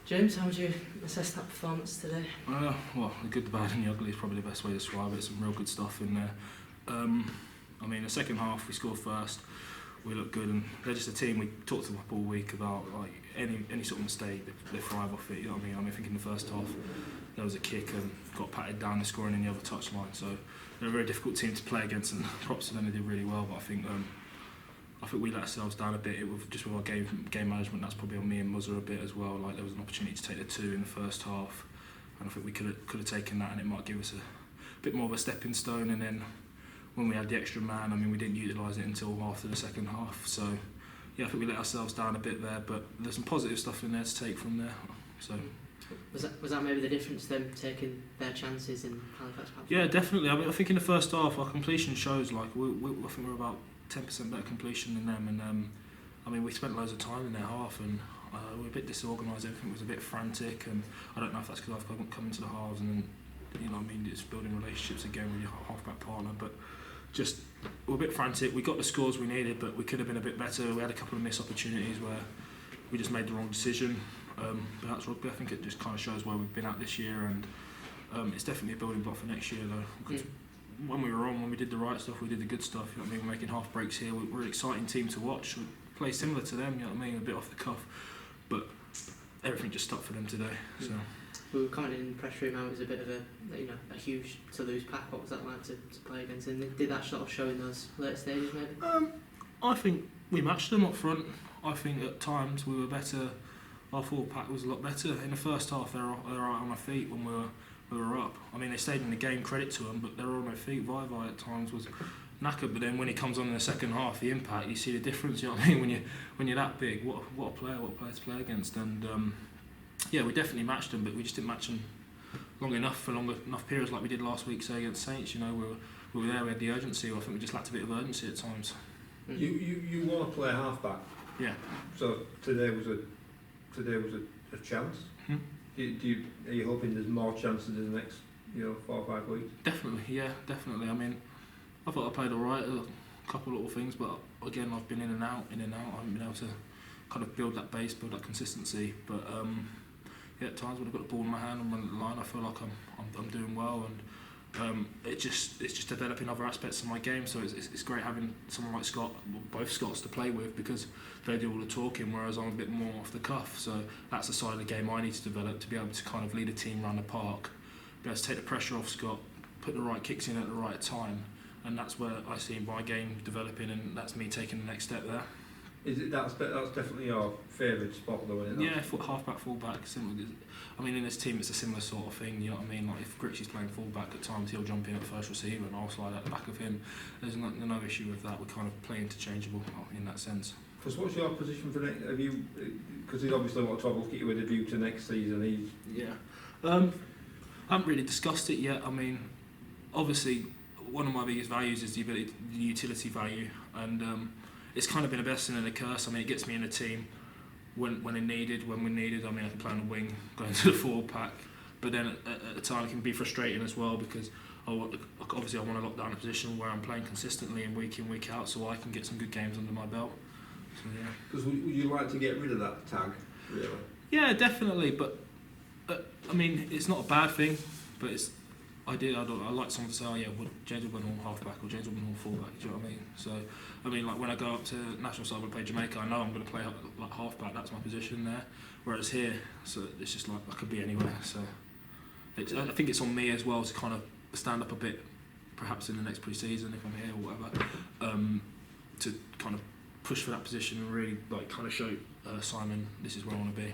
James, how would you assess that performance today? Well, the good, the bad and the ugly is probably the best way to describe it. Some real good stuff in there. I mean, the second half we scored first, we looked good, and they're just a team. We talked to them all week about like any sort of mistake, they thrive off it. You know what I mean? I think in the first half there was a kick and got patted down, they're scoring in the other touchline. So they're a very difficult team to play against, and props to them, they did really well. But I think we let ourselves down a bit. Just with our game management. That's probably on me and Muzzer a bit as well. Like there was an opportunity to take the 2 in the first half, and I think we could have taken that, and it might give us a bit more of a stepping stone. And then when we had the extra man, I mean, we didn't utilise it until after the second half. So yeah, I think we let ourselves down a bit there. But there's some positive stuff in there to take from there. So. Was that maybe the difference, them taking their chances in Halifax? Yeah, definitely. I mean, I think in the first half our completion shows like I think we're about 10% better completion than them, and I mean we spent loads of time in their half, and we're a bit disorganised. Everything was a bit frantic, and I don't know if that's because I've come into the halves and you know what I mean, it's building relationships again with your half-back partner, but just we're a bit frantic. We got the scores we needed, but we could have been a bit better. We had a couple of missed opportunities where we just made the wrong decision. But that's rugby. I think it just kind of shows where we've been at this year, and it's definitely a building block for next year though. Because when we were on, when we did the right stuff, we did the good stuff. You know what I mean? We're making half breaks here. We're an exciting team to watch. We play similar to them. You know what I mean? A bit off the cuff, but everything just stopped for them today. So we were commenting in the press room how it was a bit of a huge Toulouse pack. What was that like to play against? And did that sort of show in those later stages maybe? I think we matched them up front. I think at times we were better. Our full pack was a lot better. In the first half, they were right on their feet when we were up. I mean, they stayed in the game, credit to them, but they were on their feet. Vai at times was knackered, but then when he comes on in the second half, the impact, you see the difference. You know what I mean? When you're that big, what a player to play against. And yeah, we definitely matched them, but we just didn't match them long enough for enough periods like we did last week, say against Saints. You know, we were there, we had the urgency. I think we just lacked a bit of urgency at times. You want to play half back. Yeah. So today was a chance. Are you hoping there's more chances in the next 4 or 5 weeks? Definitely, yeah, definitely. I mean, I thought I played alright, a couple of little things, but again, I've been in and out. I haven't been able to kind of build that base, build that consistency. But yeah, at times when I've got the ball in my hand and run the line, I feel like I'm doing well, and it's just developing other aspects of my game. So it's great having someone like Scott, both Scotts, to play with, because they do all the talking, whereas I'm a bit more off the cuff. So that's the side of the game I need to develop, to be able to kind of lead a team around the park, be able to take the pressure off Scott, put the right kicks in at the right time, and that's where I see my game developing, and that's me taking the next step there. That's definitely your favourite spot though, isn't it? Yeah, half-back, full-back, similar. I mean, in this team it's a similar sort of thing, you know what I mean? Like if Gritchy's playing full-back at times, he'll jump in at first receiver and I'll slide at the back of him. There's no issue with that. We're kind of play interchangeable in that sense. Because what's your position for next? Have you? Because he's obviously want to look at you with a view to next season. I haven't really discussed it yet. I mean, obviously one of my biggest values is the utility value, and it's kind of been a blessing and a curse. I mean, it gets me in a team when we're needed. I mean, I can play on the wing, go into the forward pack, but then at a time it can be frustrating as well, because I want to lock down a position where I'm playing consistently and week in, week out, so I can get some good games under my belt. So yeah. Because would you like to get rid of that tag, really? Yeah, definitely. But I mean, it's not a bad thing, but it's. I like someone to say, oh yeah, James Woodburn Hall half-back or James Woodburn Hall full-back, do you know what I mean? So, I mean, like when I go up to national side and play Jamaica, I know I'm going to play like half-back, that's my position there. Whereas here, so it's just like I could be anywhere. So, I think it's on me as well to kind of stand up a bit, perhaps in the next pre-season if I'm here or whatever, to kind of push for that position and really like kind of show Simon this is where I want to be.